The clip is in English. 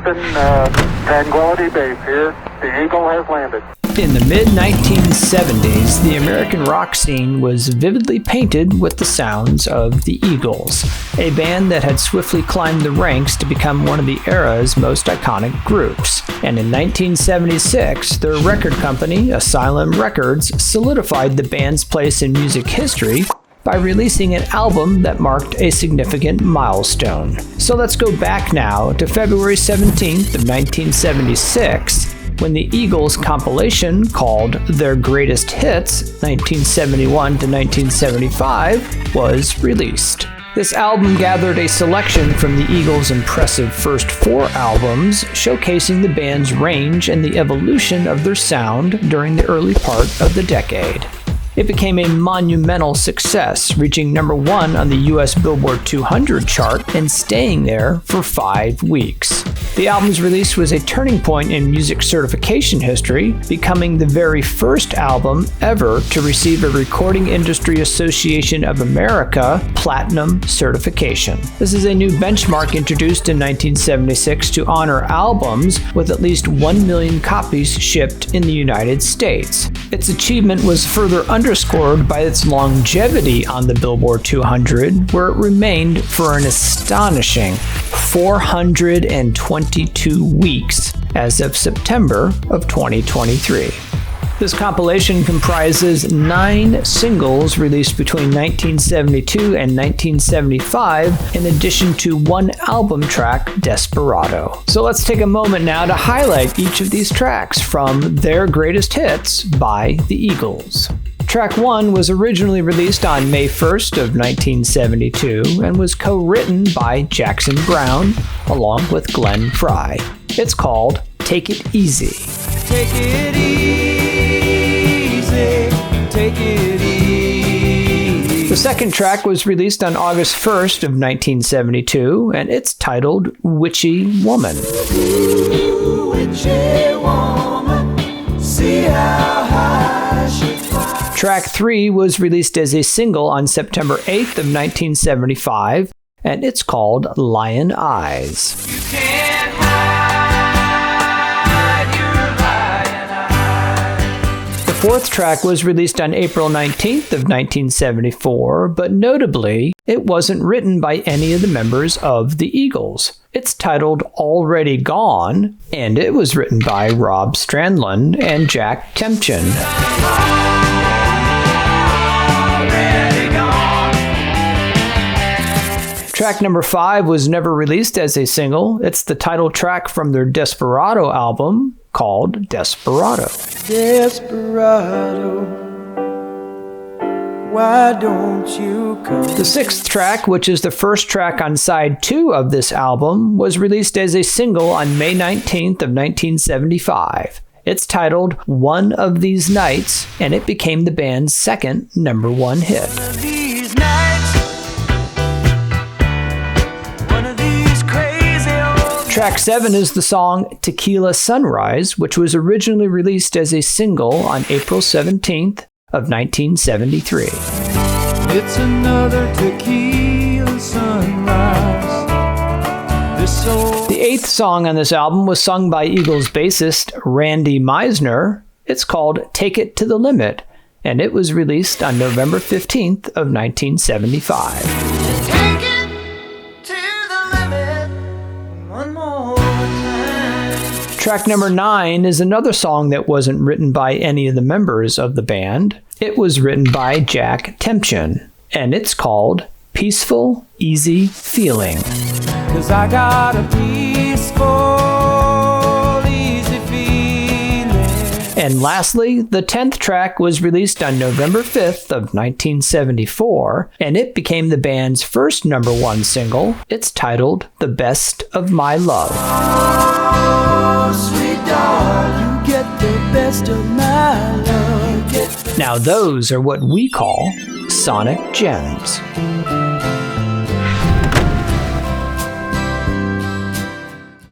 Houston, Tranquility Base here. The Eagle has landed. In the mid-1970s, the American rock scene was vividly painted with the sounds of the Eagles, a band that had swiftly climbed the ranks to become one of the era's most iconic groups. And in 1976, their record company, Asylum Records, solidified the band's place in music history by releasing an album that marked a significant milestone. So let's go back now to February 17th of 1976, when the Eagles' compilation called Their Greatest Hits 1971 to 1975 was released. This album gathered a selection from the Eagles' impressive first 4 albums, showcasing the band's range and the evolution of their sound during the early part of the decade. It became a monumental success, reaching number 1 on the US Billboard 200 chart and staying there for 5 weeks. The album's release was a turning point in music certification history, becoming the very first album ever to receive a Recording Industry Association of America Platinum certification. This is a new benchmark introduced in 1976 to honor albums with at least 1 million copies shipped in the United States. Its achievement was further underscored by its longevity on the Billboard 200, where it remained for an astonishing 422 weeks as of September of 2023. This compilation comprises 9 singles released between 1972 and 1975, in addition to 1 album track, Desperado. So let's take a moment now to highlight each of these tracks from Their Greatest Hits by the Eagles. Track 1 was originally released on May 1st of 1972 and was co-written by Jackson Browne along with Glenn Frey. It's called Take It Easy. Take it easy, take it easy. The second track was released on August 1st of 1972 and it's titled Witchy Woman. Ooh, witchy woman, see how high she flies. Track 3 was released as a single on September 8th of 1975, and it's called Lion Eyes. You can't hide your lion eyes. The fourth track was released on April 19th of 1974, but notably, it wasn't written by any of the members of the Eagles. It's titled Already Gone, and it was written by Rob Strandland and Jack Temchin. Track number 5 was never released as a single. It's the title track from their Desperado album called Desperado. Desperado, why don't you come? The 6th track, which is the first track on side 2 of this album, was released as a single on May 19th of 1975. It's titled One of These Nights, and it became the band's second number 1 hit. Track 7 is the song Tequila Sunrise, which was originally released as a single on April 17th of 1973. It's another tequila sunrise. The 8th song on this album was sung by Eagles bassist Randy Meisner. It's called Take It to the Limit, and it was released on November 15th of 1975. Track number 9 is another song that wasn't written by any of the members of the band. It was written by Jack Temchin, and it's called Peaceful, Easy Feeling. 'Cause I got a peaceful, easy feeling. And lastly, the 10th track was released on November 5th of 1974, and it became the band's first number 1 single. It's titled The Best of My Love. Oh, sweet darling, you get the best of my love. Now those are what we call Sonic Gems.